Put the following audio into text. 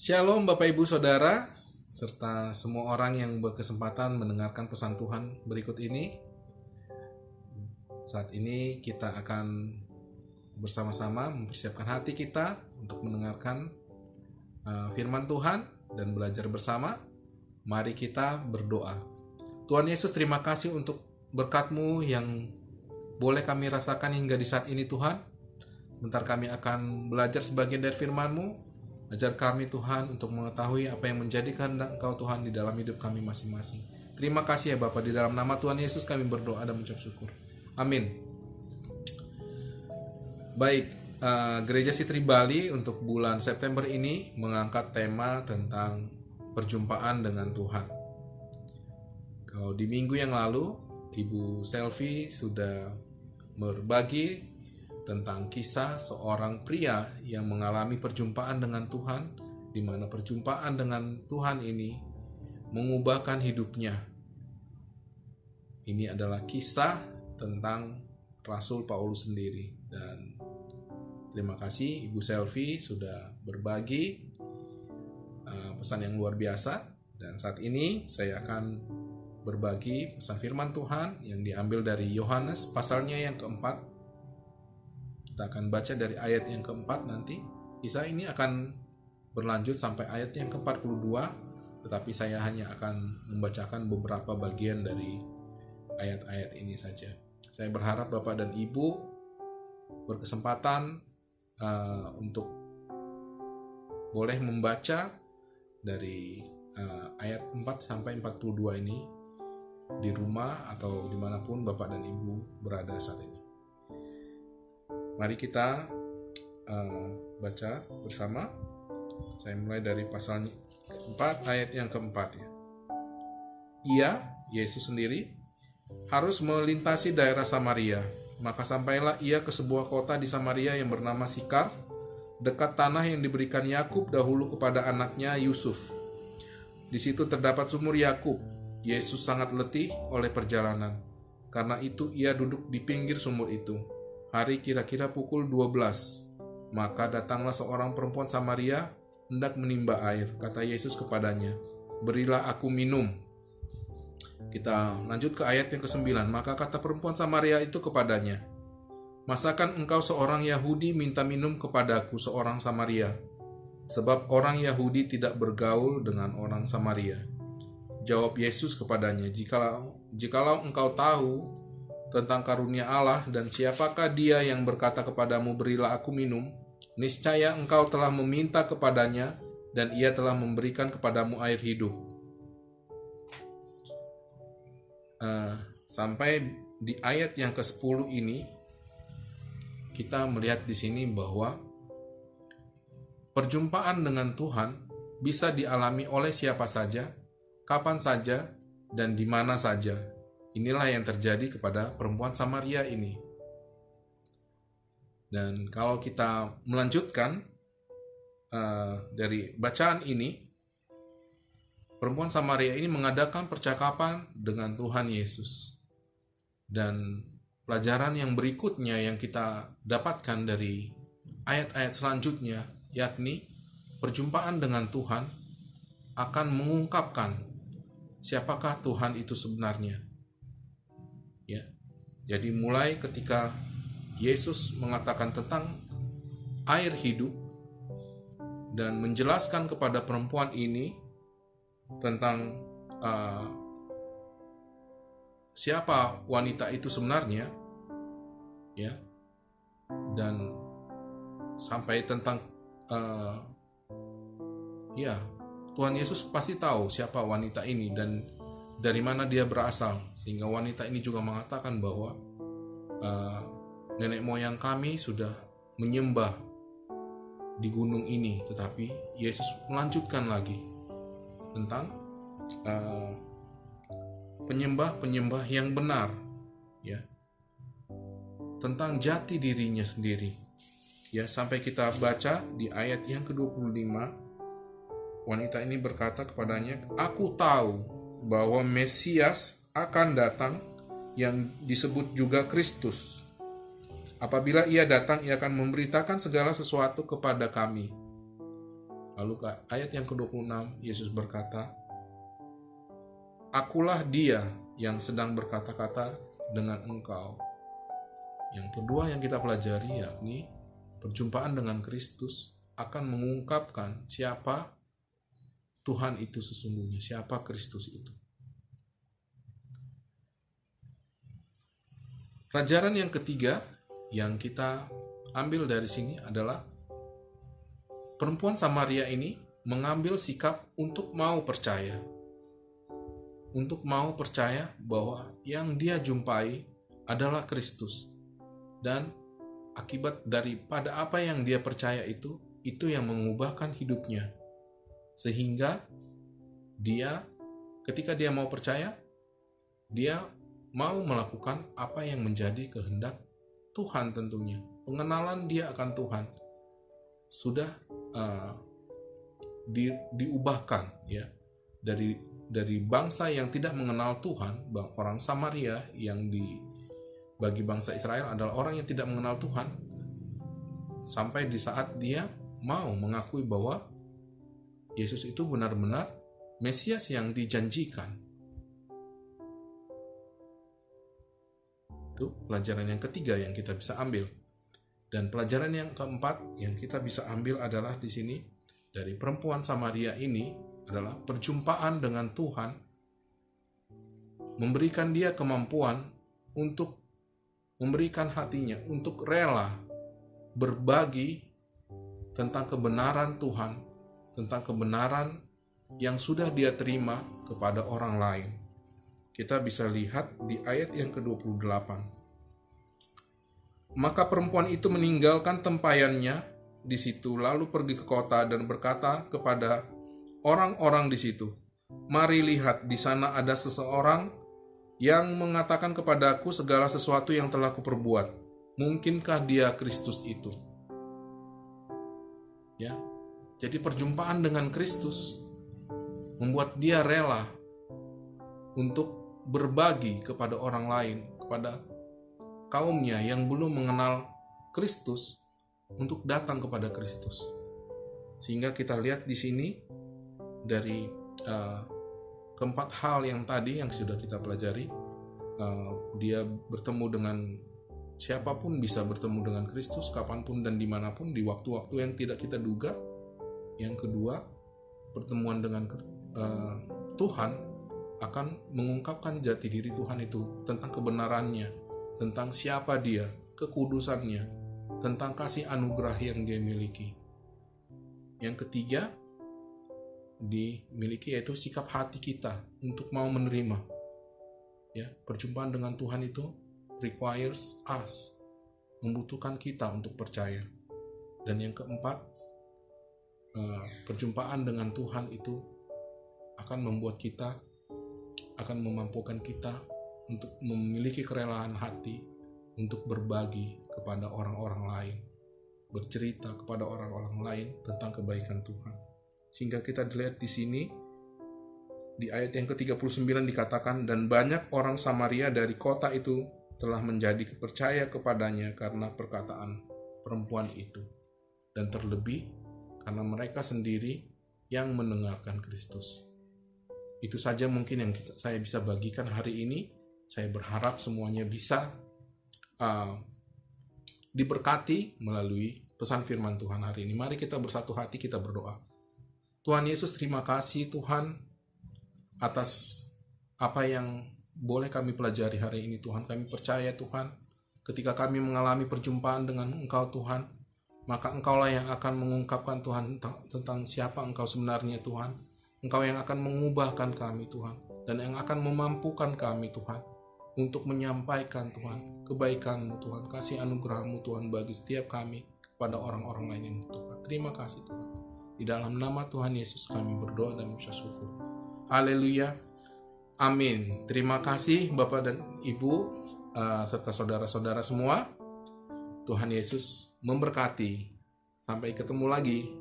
Shalom Bapak Ibu Saudara, serta semua orang yang berkesempatan mendengarkan pesan Tuhan berikut ini. Saat ini kita akan bersama-sama mempersiapkan hati kita untuk mendengarkan firman Tuhan dan belajar bersama. Mari kita berdoa. Tuhan Yesus, terima kasih untuk berkat-Mu yang boleh kami rasakan hingga di saat ini Tuhan. Bentar kami akan belajar sebagian dari firman-Mu. Ajar kami Tuhan untuk mengetahui apa yang menjadi kehendak Engkau Tuhan di dalam hidup kami masing-masing. Terima kasih ya Bapa, di dalam nama Tuhan Yesus kami berdoa dan mengucap syukur. Amin. Baik, Gereja Sitri Bali untuk bulan September ini mengangkat tema tentang perjumpaan dengan Tuhan. Kalau di minggu yang lalu, Ibu Selvi sudah berbagi tentang kisah seorang pria yang mengalami perjumpaan dengan Tuhan, di mana perjumpaan dengan Tuhan ini mengubahkan hidupnya. Ini adalah kisah tentang Rasul Paulus sendiri, dan terima kasih Ibu Selvi sudah berbagi pesan yang luar biasa. Dan saat ini saya akan berbagi pesan firman Tuhan yang diambil dari Yohanes pasalnya yang keempat. Kita akan baca dari ayat yang keempat nanti. Kisah ini akan berlanjut sampai ayat yang ke-42, tetapi saya hanya akan membacakan beberapa bagian dari ayat-ayat ini saja. Saya berharap Bapak dan Ibu berkesempatan untuk boleh membaca dari ayat 4 sampai 42 ini di rumah atau dimanapun Bapak dan Ibu berada saat ini. Mari kita baca bersama. Saya mulai dari pasal 4 ayat yang keempat ya. Ia, Yesus sendiri, harus melintasi daerah Samaria. Maka sampailah ia ke sebuah kota di Samaria yang bernama Sikar, dekat tanah yang diberikan Yakub dahulu kepada anaknya Yusuf. Di situ terdapat sumur Yakub. Yesus sangat letih oleh perjalanan. Karena itu ia duduk di pinggir sumur itu. Hari kira-kira pukul 12. Maka datanglah seorang perempuan Samaria hendak menimba air. Kata Yesus kepadanya, "Berilah aku minum." Kita lanjut ke ayat yang ke-9. Maka kata perempuan Samaria itu kepadanya, "Masakan engkau seorang Yahudi minta minum kepadaku seorang Samaria? Sebab orang Yahudi tidak bergaul dengan orang Samaria." Jawab Yesus kepadanya, Jikalau engkau tahu tentang karunia Allah dan siapakah dia yang berkata kepadamu, berilah aku minum, niscaya engkau telah meminta kepadanya dan ia telah memberikan kepadamu air hidup. Sampai di ayat yang ke-10 ini kita melihat di sini bahwa perjumpaan dengan Tuhan bisa dialami oleh siapa saja, kapan saja, dan di mana saja. Inilah yang terjadi kepada perempuan Samaria ini. Dan kalau kita melanjutkan dari bacaan ini, perempuan Samaria ini mengadakan percakapan dengan Tuhan Yesus. Dan pelajaran yang berikutnya yang kita dapatkan dari ayat-ayat selanjutnya, yakni perjumpaan dengan Tuhan akan mengungkapkan siapakah Tuhan itu sebenarnya. Ya, jadi mulai ketika Yesus mengatakan tentang air hidup dan menjelaskan kepada perempuan ini tentang siapa wanita itu sebenarnya, ya, dan sampai tentang Tuhan Yesus pasti tahu siapa wanita ini dan dari mana dia berasal, sehingga wanita ini juga mengatakan bahwa nenek moyang kami sudah menyembah di gunung ini. Tetapi Yesus melanjutkan lagi tentang penyembah-penyembah yang benar, ya, tentang jati dirinya sendiri. Ya, sampai kita baca di ayat yang ke-25, wanita ini berkata kepadanya, "Aku tahu bahwa Mesias akan datang yang disebut juga Kristus. Apabila ia datang, ia akan memberitakan segala sesuatu kepada kami." Lalu ayat yang ke-26 Yesus berkata, "Akulah dia yang sedang berkata-kata dengan engkau." Yang kedua yang kita pelajari yakni perjumpaan dengan Kristus akan mengungkapkan siapa Tuhan itu sesungguhnya, siapa Kristus itu. Pelajaran yang ketiga yang kita ambil dari sini adalah perempuan Samaria ini mengambil sikap untuk mau percaya. Untuk mau percaya bahwa yang dia jumpai adalah Kristus. Dan akibat daripada apa yang dia percaya itu yang mengubahkan hidupnya. Sehingga ketika dia mau percaya, dia mau melakukan apa yang menjadi kehendak Tuhan tentunya. Pengenalan dia akan Tuhan sudah diubahkan ya, dari bangsa yang tidak mengenal Tuhan, orang Samaria yang bagi bangsa Israel adalah orang yang tidak mengenal Tuhan, sampai di saat dia mau mengakui bahwa Yesus itu benar-benar Mesias yang dijanjikan. Itu pelajaran yang ketiga yang kita bisa ambil. Dan pelajaran yang keempat yang kita bisa ambil adalah di sini dari perempuan Samaria ini adalah perjumpaan dengan Tuhan memberikan dia kemampuan untuk memberikan hatinya, untuk rela berbagi tentang kebenaran Tuhan, tentang kebenaran yang sudah dia terima kepada orang lain. Kita bisa lihat di ayat yang ke-28. Maka perempuan itu meninggalkan tempayannya di situ, lalu pergi ke kota dan berkata kepada orang-orang di situ, "Mari lihat, di sana ada seseorang yang mengatakan kepadaku segala sesuatu yang telah kuperbuat. Mungkinkah dia Kristus itu?" Ya, jadi perjumpaan dengan Kristus membuat dia rela untuk berbagi kepada orang lain, kepada kaumnya yang belum mengenal Kristus, untuk datang kepada Kristus. Sehingga kita lihat di sini dari keempat hal yang tadi yang sudah kita pelajari, dia bertemu dengan siapapun, bisa bertemu dengan Kristus kapanpun dan dimanapun, di waktu-waktu yang tidak kita duga. Yang kedua, pertemuan dengan Tuhan akan mengungkapkan jati diri Tuhan itu, tentang kebenarannya, tentang siapa dia, kekudusannya, tentang kasih anugerah yang dia miliki. Yang ketiga dimiliki yaitu sikap hati kita untuk mau menerima. Ya, perjumpaan dengan Tuhan itu requires us, membutuhkan kita untuk percaya. Dan yang keempat, perjumpaan dengan Tuhan itu akan membuat kita, akan memampukan kita untuk memiliki kerelaan hati untuk berbagi kepada orang-orang lain, bercerita kepada orang-orang lain tentang kebaikan Tuhan. Sehingga kita dilihat di sini di ayat yang ke-39 dikatakan, "Dan banyak orang Samaria dari kota itu telah menjadi percaya kepadanya karena perkataan perempuan itu, dan terlebih karena mereka sendiri yang mendengarkan Kristus." Itu saja mungkin yang saya bisa bagikan hari ini. Saya berharap semuanya bisa diberkati melalui pesan firman Tuhan hari ini. Mari kita bersatu hati, kita berdoa. Tuhan Yesus, terima kasih Tuhan atas apa yang boleh kami pelajari hari ini Tuhan. Kami percaya Tuhan, ketika kami mengalami perjumpaan dengan Engkau Tuhan, maka Engkaulah yang akan mengungkapkan Tuhan tentang siapa Engkau sebenarnya Tuhan. Engkau yang akan mengubahkan kami Tuhan, dan yang akan memampukan kami Tuhan untuk menyampaikan Tuhan kebaikan-Mu Tuhan, kasih anugerah-Mu Tuhan bagi setiap kami kepada orang-orang lain yang membutuhkan. Terima kasih Tuhan. Di dalam nama Tuhan Yesus kami berdoa dan mengucap syukur. Haleluya. Amin. Terima kasih Bapak dan Ibu serta saudara-saudara semua. Tuhan Yesus memberkati. Sampai ketemu lagi.